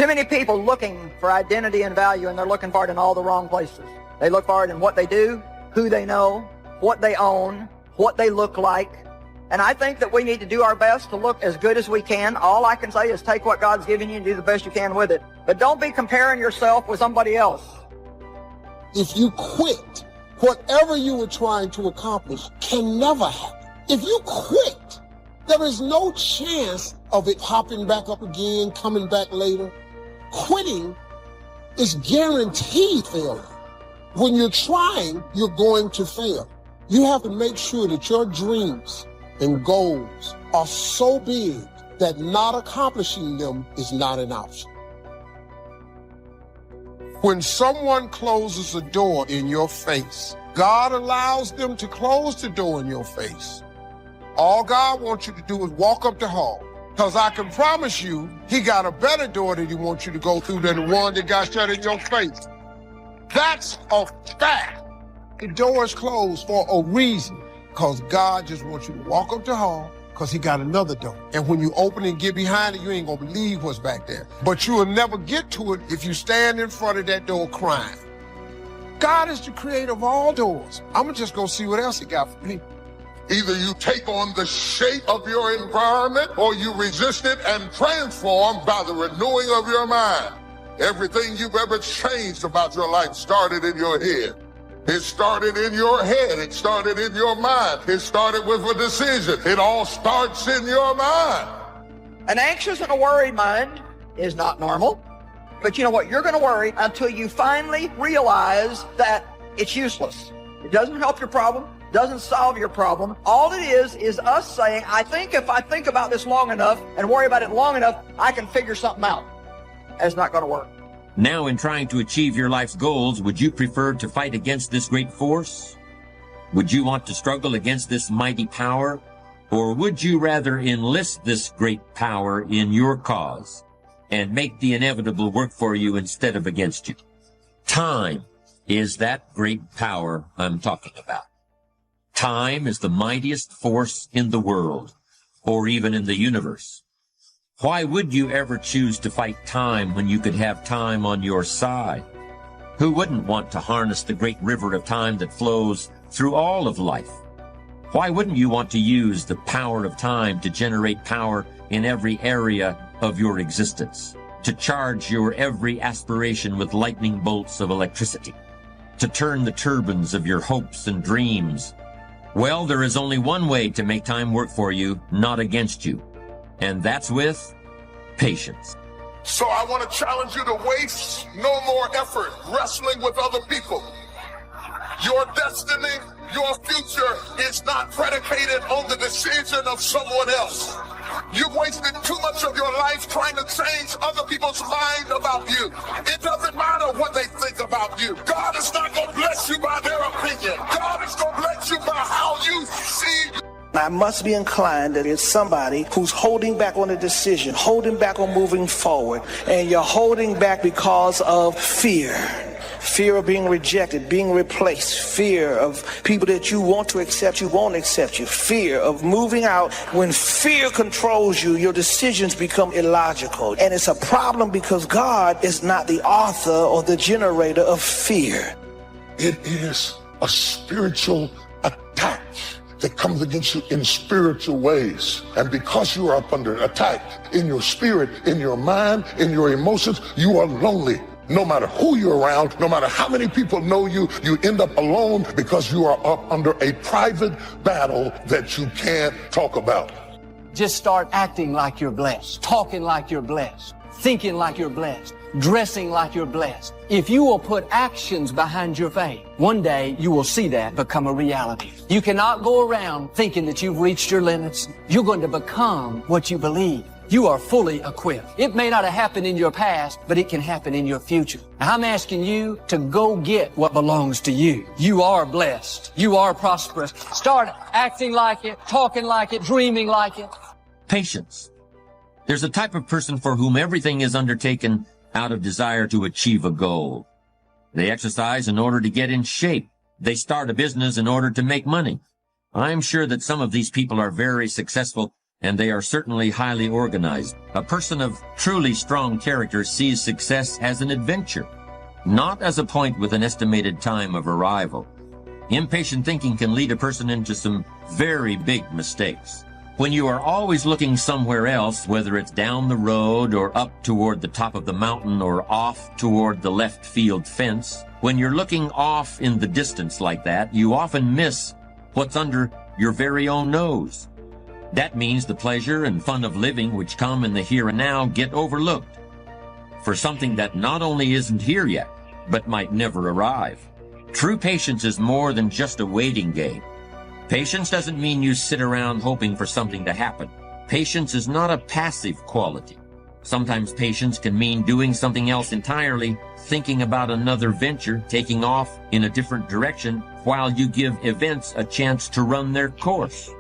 Too many people looking for identity and value, and they're looking for it in all the wrong places. They look for it in what they do, who they know, what they own, what they look like. And I think that we need to do our best to look as good as we can. All I can say is take what God's given you and do the best you can with it. But don't be comparing yourself with somebody else. If you quit, whatever you were trying to accomplish can never happen. If you quit, there is no chance of it popping back up again, coming back later. Quitting is guaranteed failure. When you're trying, you're going to fail. You have to make sure that your dreams and goals are so big that not accomplishing them is not an option. When someone closes a door in your face, God allows them to close the door in your face. All God wants you to do is walk up the hall. Because I can promise you, he got a better door that he wants you to go through than the one that got shut in your face. That's a fact. The door is closed for a reason. Because God just wants you to walk up the hall because he got another door. And when you open and get behind it, you ain't going to believe what's back there. But you will never get to it if you stand in front of that door crying. God is the creator of all doors. I'm going to just go see what else he got for me. Either you take on the shape of your environment or you resist it and transform by the renewing of your mind. Everything you've ever changed about your life started in your head. It started in your head. It started in your mind. It started with a decision. It all starts in your mind. An anxious and a worried mind is not normal. But you know what? You're going to worry until you finally realize that it's useless. It doesn't help your problem. Doesn't solve your problem. All it is us saying, I think if I think about this long enough and worry about it long enough, I can figure something out. That's not going to work. Now, in trying to achieve your life's goals, would you prefer to fight against this great force? Would you want to struggle against this mighty power? Or would you rather enlist this great power in your cause and make the inevitable work for you instead of against you? Time is that great power I'm talking about. Time is the mightiest force in the world, or even in the universe. Why would you ever choose to fight time when you could have time on your side? Who wouldn't want to harness the great river of time that flows through all of life? Why wouldn't you want to use the power of time to generate power in every area of your existence, to charge your every aspiration with lightning bolts of electricity, to turn the turbines of your hopes and dreams? Well, there is only one way to make time work for you, not against you, and that's with patience. So I want to challenge you to waste no more effort wrestling with other people. Your destiny, your future is not predicated on the decision of someone else. You've wasted too much of your life trying to change other people's mind about you. It doesn't matter what they think about you. God is not going to bless you by their opinion. God is going to bless you by how you see you. I must be inclined that it's somebody who's holding back on a decision, holding back on moving forward, and you're holding back because of fear. Fear of being rejected, being replaced, fear of people that you want to accept you won't accept you, fear of moving out. When fear controls you, your decisions become illogical. And it's a problem because God is not the author or the generator of fear. It is a spiritual attack that comes against you in spiritual ways. And because you are up under attack in your spirit, in your mind, in your emotions, you are lonely. No matter who you're around, no matter how many people know you, you end up alone because you are up under a private battle that you can't talk about. Just start acting like you're blessed, talking like you're blessed, thinking like you're blessed, dressing like you're blessed. If you will put actions behind your faith, one day you will see that become a reality. You cannot go around thinking that you've reached your limits. You're going to become what you believe. You are fully equipped. It may not have happened in your past, but it can happen in your future. Now, I'm asking you to go get what belongs to you. You are blessed. You are prosperous. Start acting like it, talking like it, dreaming like it. Patience. There's a type of person for whom everything is undertaken out of desire to achieve a goal. They exercise in order to get in shape. They start a business in order to make money. I'm sure that some of these people are very successful and they are certainly highly organized. A person of truly strong character sees success as an adventure, not as a point with an estimated time of arrival. Impatient thinking can lead a person into some very big mistakes. When you are always looking somewhere else, whether it's down the road or up toward the top of the mountain or off toward the left field fence, when you're looking off in the distance like that, you often miss what's under your very own nose. That means the pleasure and fun of living which come in the here and now get overlooked for something that not only isn't here yet, but might never arrive. True patience is more than just a waiting game. Patience doesn't mean you sit around hoping for something to happen. Patience is not a passive quality. Sometimes patience can mean doing something else entirely, thinking about another venture, taking off in a different direction while you give events a chance to run their course.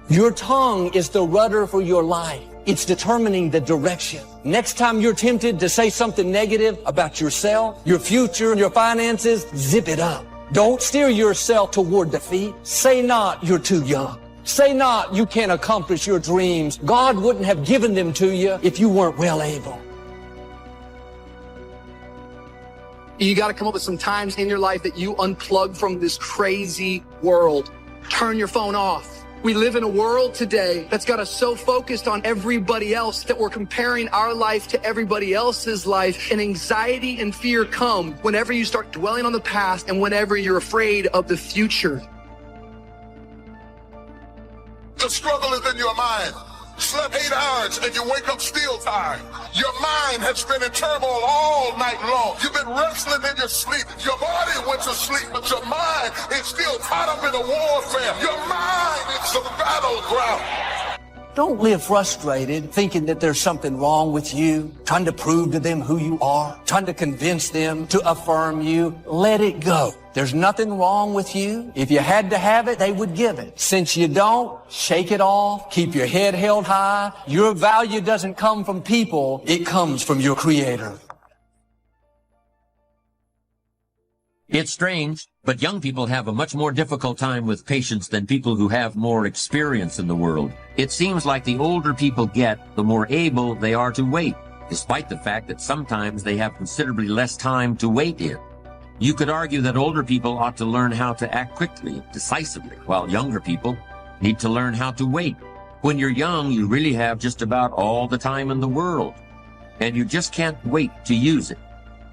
Your tongue is the rudder for your life. It's determining the direction. Next time you're tempted to say something negative about yourself, your future, your finances, zip it up. Don't steer yourself toward defeat. Say not, you're too young. Say not, you can't accomplish your dreams. God wouldn't have given them to you if you weren't well able. You got to come up with some times in your life that you unplug from this crazy world. Turn your phone off. We live in a world today that's got us so focused on everybody else that we're comparing our life to everybody else's life, and anxiety and fear come whenever you start dwelling on the past and whenever you're afraid of the future. The struggle is in your mind. Slept 8 hours and you wake up still tired. Your mind has been in turmoil all night long. You've been wrestling in your sleep. Your body went to sleep, but your mind is still tied up in a warfare. Your mind is the battleground. Don't live frustrated, thinking that there's something wrong with you, trying to prove to them who you are, trying to convince them to affirm you. Let it go. There's nothing wrong with you. If you had to have it, they would give it. Since you don't, shake it off. Keep your head held high. Your value doesn't come from people. It comes from your Creator. It's strange, but young people have a much more difficult time with patience than people who have more experience in the world. It seems like the older people get, the more able they are to wait, despite the fact that sometimes they have considerably less time to wait in. You could argue that older people ought to learn how to act quickly, decisively, while younger people need to learn how to wait. When you're young, you really have just about all the time in the world, and you just can't wait to use it.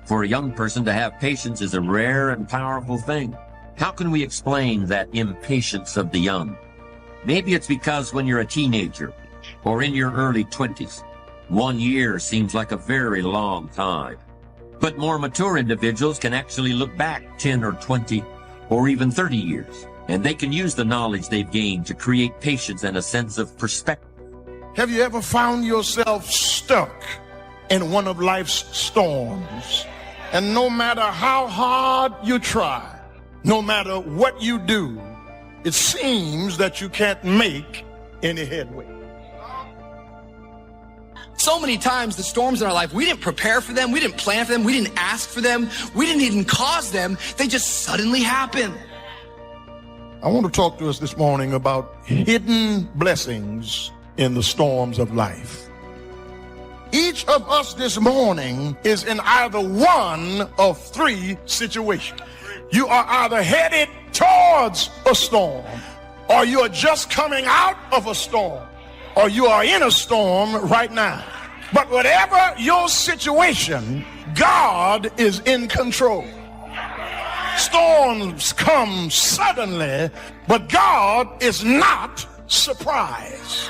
For a young person to have patience is a rare and powerful thing. How can we explain that impatience of the young? Maybe it's because when you're a teenager or in your early 20s, 1 year seems like a very long time. But more mature individuals can actually look back 10 or 20 or even 30 years, and they can use the knowledge they've gained to create patience and a sense of perspective. Have you ever found yourself stuck in one of life's storms? And no matter how hard you try, no matter what you do, it seems that you can't make any headway. So many times the storms in our life, we didn't prepare for them, we didn't plan for them, we didn't ask for them, we didn't even cause them, they just suddenly happen. I want to talk to us this morning about hidden blessings in the storms of life. Each of us this morning is in either one of 3 situations. You are either headed towards a storm, or you are just coming out of a storm, or you are in a storm right now. But whatever your situation, God is in control. Storms come suddenly, but God is not surprised.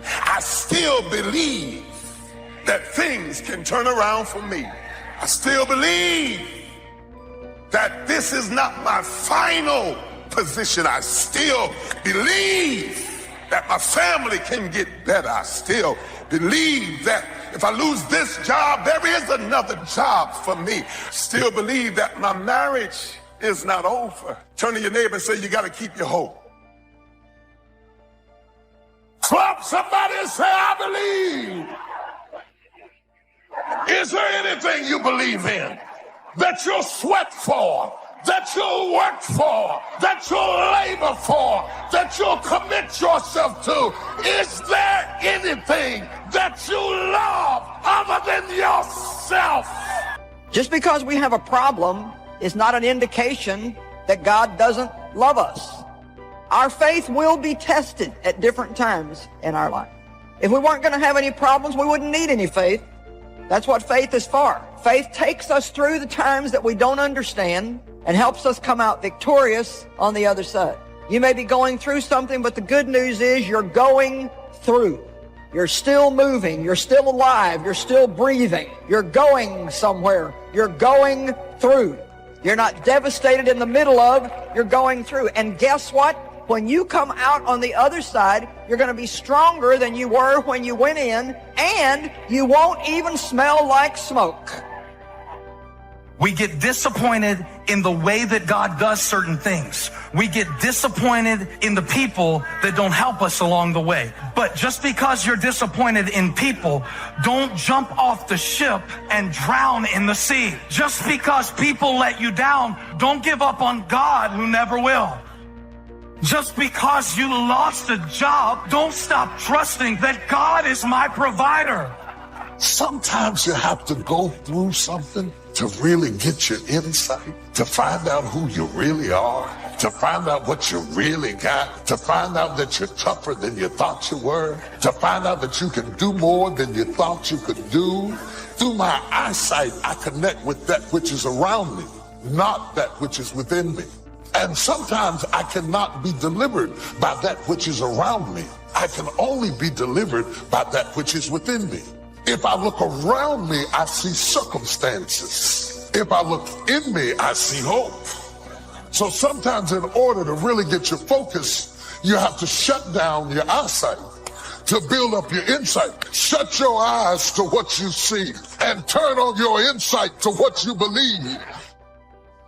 I still believe that things can turn around for me. I still believe that this is not my final position. I still believe that my family can get better. I still believe that if I lose this job, there is another job for me. Still believe that my marriage is not over. Turn to your neighbor and say, you got to keep your hope. Clap somebody and say, I believe. Is there anything you believe in that you'll sweat for, that you'll work for, that you'll labor for, that you'll commit yourself to? Is there anything that you love other than yourself? Just because we have a problem is not an indication that God doesn't love us. Our faith will be tested at different times in our life. If we weren't going to have any problems, we wouldn't need any faith. That's what faith is for. Faith takes us through the times that we don't understand and helps us come out victorious on the other side. You may be going through something, but the good news is you're going through. You're still moving. You're still alive. You're still breathing. You're going somewhere. You're going through. You're not devastated in the middle of, you're going through. And guess what? When you come out on the other side, you're going to be stronger than you were when you went in, and you won't even smell like smoke. We get disappointed in the way that God does certain things. We get disappointed in the people that don't help us along the way. But just because you're disappointed in people, don't jump off the ship and drown in the sea. Just because people let you down, don't give up on God, who never will. Just because you lost a job, don't stop trusting that God is my provider. Sometimes you have to go through something to really get your insight, to find out who you really are, to find out what you really got, to find out that you're tougher than you thought you were, to find out that you can do more than you thought you could do. Through my eyesight, I connect with that which is around me, not that which is within me. And sometimes I cannot be delivered by that which is around me. I can only be delivered by that which is within me. If I look around me, I see circumstances. If I look in me, I see hope. So sometimes in order to really get your focus, you have to shut down your eyesight to build up your insight. Shut your eyes to what you see and turn on your insight to what you believe.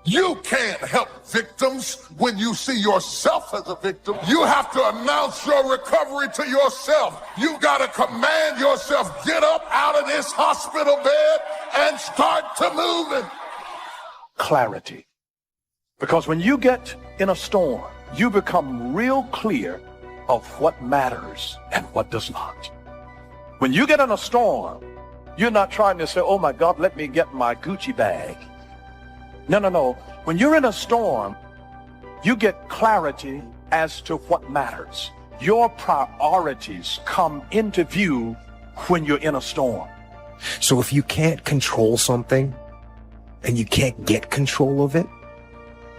You can't help victims when you see yourself as a victim. You have to announce your recovery to yourself. You got to command yourself, get up out of this hospital bed and start to moving. Clarity. Because when you get in a storm, you become real clear of what matters and what does not. When you get in a storm, you're not trying to say, oh my God, let me get my Gucci bag. No. When you're in a storm, you get clarity as to what matters. Your priorities come into view when you're in a storm. So if you can't control something and you can't get control of it,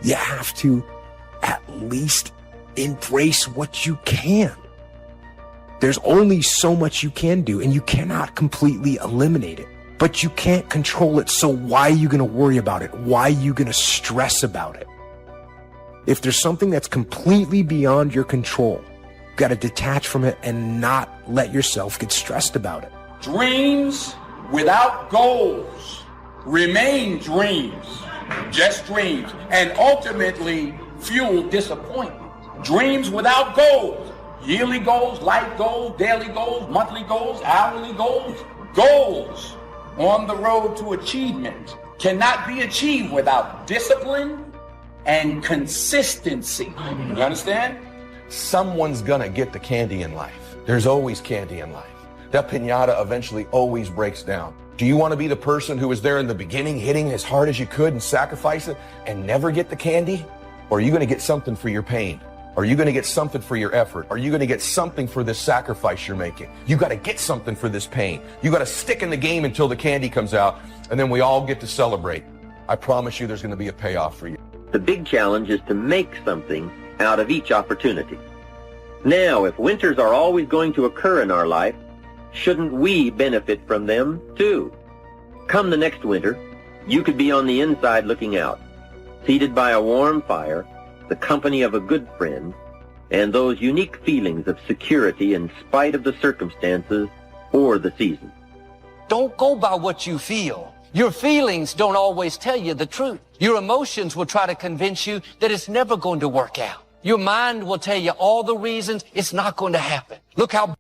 you have to at least embrace what you can. There's only so much you can do, and you cannot completely eliminate it. But you can't control it, so why are you going to worry about it? Why are you going to stress about it? If there's something that's completely beyond your control, you've got to detach from it and not let yourself get stressed about it. Dreams without goals remain dreams, just dreams, and ultimately fuel disappointment. Dreams without goals, yearly goals, life goals, daily goals, monthly goals, hourly goals, goals on the road to achievement cannot be achieved without discipline and consistency. You understand? Someone's gonna get the candy in life. There's always candy in life. That piñata eventually always breaks down. Do you want to be the person who was there in the beginning, hitting as hard as you could and sacrifice it and never get the candy? Or are you going to get something for your pain? Are you going to get something for your effort? Are you going to get something for this sacrifice you're making? You got to get something for this pain. You got to stick in the game until the candy comes out, and then we all get to celebrate. I promise you there's going to be a payoff for you. The big challenge is to make something out of each opportunity. Now, if winters are always going to occur in our life, shouldn't we benefit from them too? Come the next winter, you could be on the inside looking out, seated by a warm fire, the company of a good friend, and those unique feelings of security in spite of the circumstances or the season. Don't go by what you feel. Your feelings don't always tell you the truth. Your emotions will try to convince you that it's never going to work out. Your mind will tell you all the reasons it's not going to happen. Look how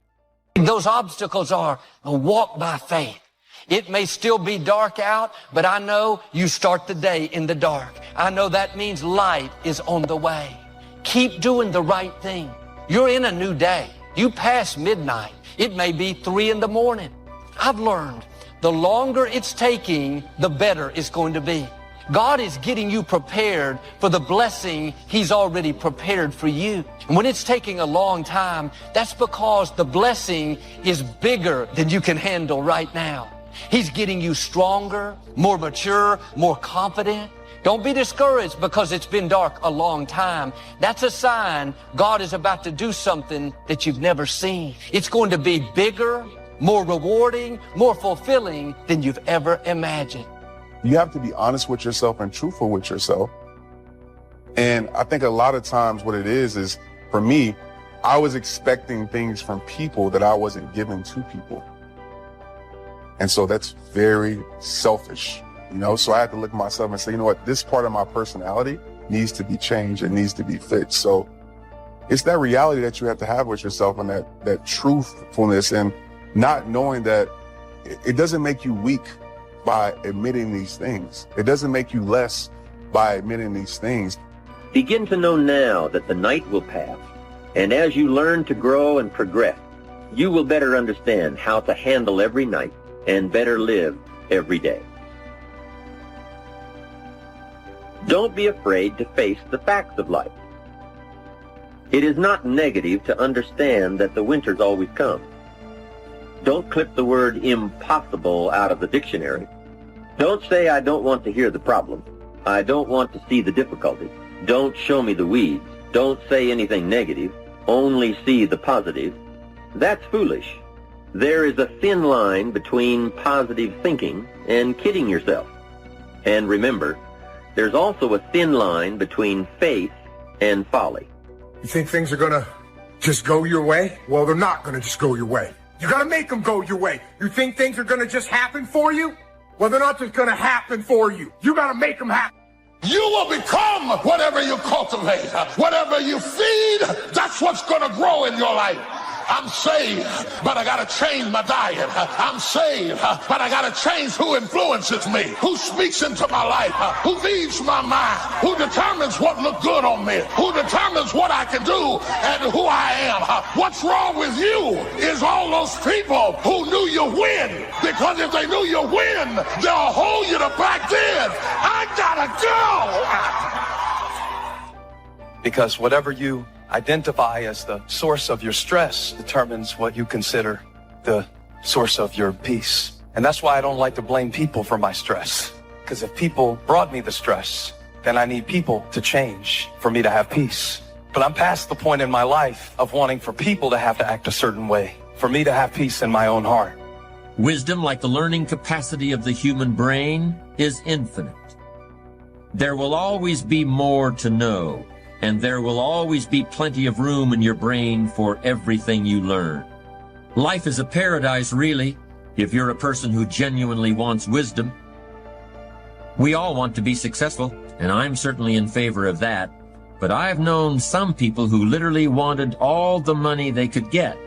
big those obstacles are, and walk by faith. It may still be dark out, but I know you start the day in the dark. I know that means light is on the way. Keep doing the right thing. You're in a new day. You pass midnight. It may be 3 in the morning. I've learned the longer it's taking, the better it's going to be. God is getting you prepared for the blessing He's already prepared for you. And when it's taking a long time, that's because the blessing is bigger than you can handle right now. He's getting you stronger, more mature, more confident. Don't be discouraged because it's been dark a long time. That's a sign God is about to do something that you've never seen. It's going to be bigger, more rewarding, more fulfilling than you've ever imagined. You have to be honest with yourself and truthful with yourself. And I think a lot of times what it is for me, I was expecting things from people that I wasn't giving to people. And so that's very selfish, you know? So I had to look at myself and say, you know what, this part of my personality needs to be changed and needs to be fixed. So it's that reality that you have to have with yourself and that truthfulness, and not knowing that it doesn't make you weak by admitting these things. It doesn't make you less by admitting these things. Begin to know now that the night will pass, and as you learn to grow and progress, you will better understand how to handle every night and better live every day. Don't be afraid to face the facts of life. It is not negative to understand that the winters always come. Don't clip the word impossible out of the dictionary. Don't say, I don't want to hear the problem. I don't want to see the difficulty. Don't show me the weeds. Don't say anything negative. Only see the positive. That's foolish. There is a thin line between positive thinking and kidding yourself. And remember, there's also a thin line between faith and folly. You think things are gonna just go your way? Well, they're not gonna just go your way. You gotta make them go your way. You think things are gonna just happen for you? Well, they're not just gonna happen for you. You gotta make them happen. You will become whatever you cultivate. Whatever you feed, that's what's gonna grow in your life. I'm saved, but I gotta change my diet. I'm saved, but I gotta change who influences me, who speaks into my life, who leads my mind, who determines what looks good on me, who determines what I can do and who I am. What's wrong with you is all those people who knew you win, because if they knew you win, they'll hold you to back then. I gotta go. Because whatever you identify as the source of your stress determines what you consider the source of your peace. And that's why I don't like to blame people for my stress. Because if people brought me the stress, then I need people to change for me to have peace. But I'm past the point in my life of wanting for people to have to act a certain way, for me to have peace in my own heart. Wisdom, like the learning capacity of the human brain, is infinite. There will always be more to know, and there will always be plenty of room in your brain for everything you learn. Life is a paradise, really, if you're a person who genuinely wants wisdom. We all want to be successful, and I'm certainly in favor of that, but I've known some people who literally wanted all the money they could get.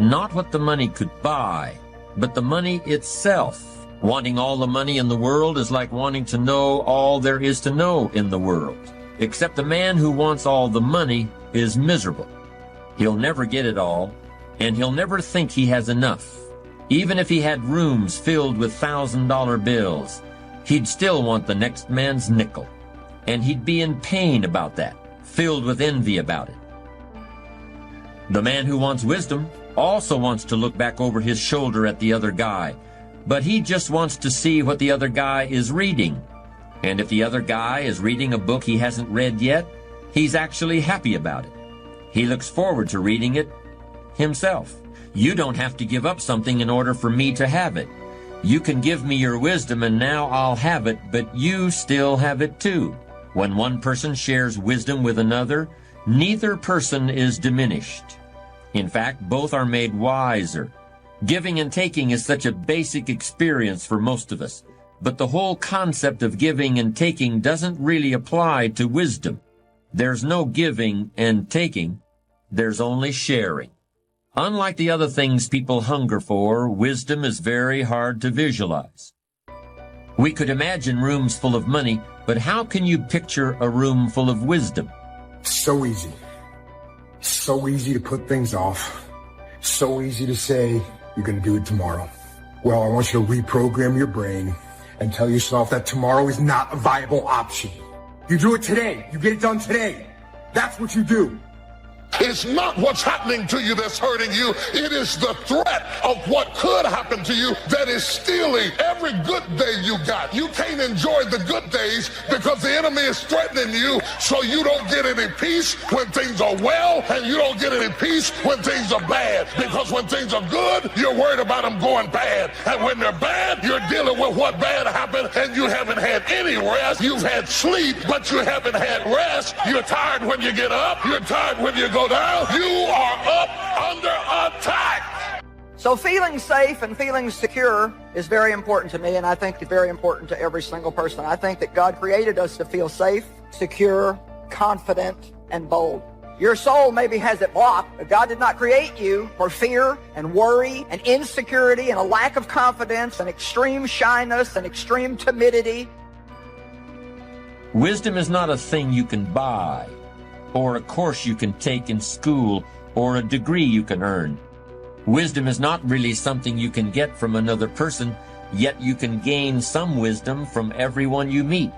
Not what the money could buy, but the money itself. Wanting all the money in the world is like wanting to know all there is to know in the world. Except the man who wants all the money is miserable. He'll never get it all, and he'll never think he has enough. Even if he had rooms filled with $1,000 bills, he'd still want the next man's nickel. And he'd be in pain about that, filled with envy about it. The man who wants wisdom also wants to look back over his shoulder at the other guy, but he just wants to see what the other guy is reading. And if the other guy is reading a book he hasn't read yet, he's actually happy about it. He looks forward to reading it himself. You don't have to give up something in order for me to have it. You can give me your wisdom and now I'll have it, but you still have it too. When one person shares wisdom with another, neither person is diminished. In fact, both are made wiser. Giving and taking is such a basic experience for most of us. But the whole concept of giving and taking doesn't really apply to wisdom. There's no giving and taking. There's only sharing. Unlike the other things people hunger for, wisdom is very hard to visualize. We could imagine rooms full of money, but how can you picture a room full of wisdom? So easy. So easy to put things off. So easy to say, you're going to do it tomorrow. Well, I want you to reprogram your brain and tell yourself that tomorrow is not a viable option. You do it today. You get it done today. That's what you do. It's not what's happening to you that's hurting you. It is the threat of what could happen to you that is stealing every good day you got. You can't enjoy the good days because the enemy is threatening you, so you don't get any peace when things are well, and you don't get any peace when things are bad. Because when things are good, you're worried about them going bad. And when they're bad, you're dealing with what bad happened, and you haven't had any rest. You've had sleep, but you haven't had rest. You're tired when you get up. You're tired when you go down. You are up under attack. So feeling safe and feeling secure is very important to me, and I think it's very important to every single person. I think that God created us to feel safe, secure, confident, and bold. Your soul maybe has it blocked, but God did not create you for fear and worry and insecurity and a lack of confidence and extreme shyness and extreme timidity. Wisdom is not a thing you can buy, or a course you can take in school, or a degree you can earn. Wisdom is not really something you can get from another person, yet you can gain some wisdom from everyone you meet.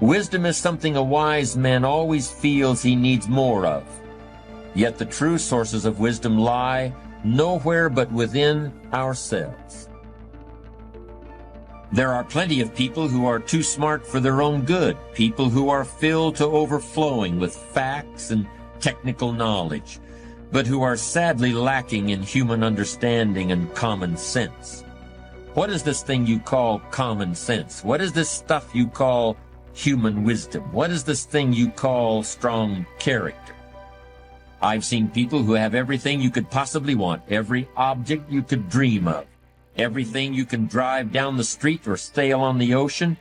Wisdom is something a wise man always feels he needs more of. Yet the true sources of wisdom lie nowhere but within ourselves. There are plenty of people who are too smart for their own good, people who are filled to overflowing with facts and technical knowledge, but who are sadly lacking in human understanding and common sense. What is this thing you call common sense? What is this stuff you call human wisdom? What is this thing you call strong character? I've seen people who have everything you could possibly want, every object you could dream of, everything you can drive down the street or sail on the ocean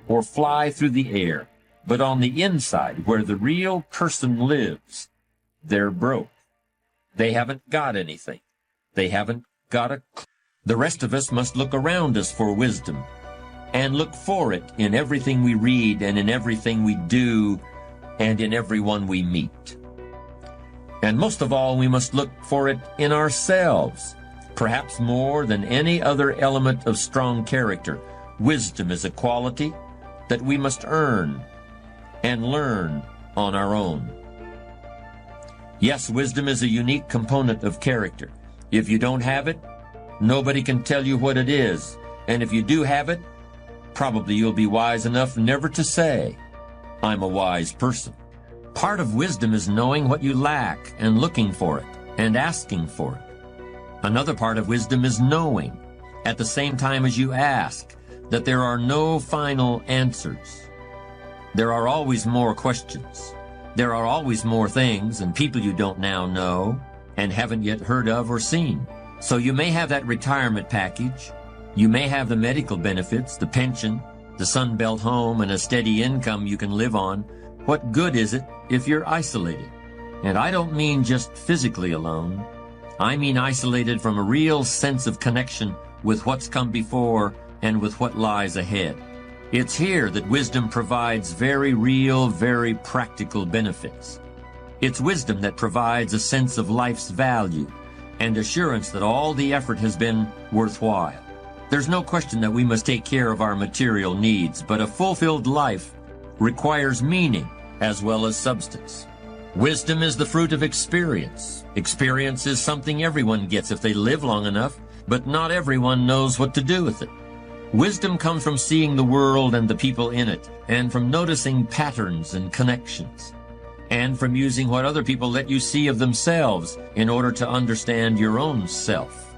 or fly through the air. But on the inside, where the real person lives, they're broke. They haven't got anything. They haven't got a clue. The rest of us must look around us for wisdom and look for it in everything we read and in everything we do and in everyone we meet. And most of all, we must look for it in ourselves. Perhaps more than any other element of strong character, wisdom is a quality that we must earn and learn on our own. Yes, wisdom is a unique component of character. If you don't have it, nobody can tell you what it is. And if you do have it, probably you'll be wise enough never to say, "I'm a wise person." Part of wisdom is knowing what you lack and looking for it and asking for it. Another part of wisdom is knowing, at the same time as you ask, that there are no final answers. There are always more questions. There are always more things and people you don't now know and haven't yet heard of or seen. So you may have that retirement package. You may have the medical benefits, the pension, the Sunbelt home, and a steady income you can live on. What good is it if you're isolated? And I don't mean just physically alone. I mean isolated from a real sense of connection with what's come before and with what lies ahead. It's here that wisdom provides very real, very practical benefits. It's wisdom that provides a sense of life's value and assurance that all the effort has been worthwhile. There's no question that we must take care of our material needs, but a fulfilled life requires meaning as well as substance. Wisdom is the fruit of experience. Experience is something everyone gets if they live long enough, but not everyone knows what to do with it. Wisdom comes from seeing the world and the people in it, and from noticing patterns and connections, and from using what other people let you see of themselves in order to understand your own self.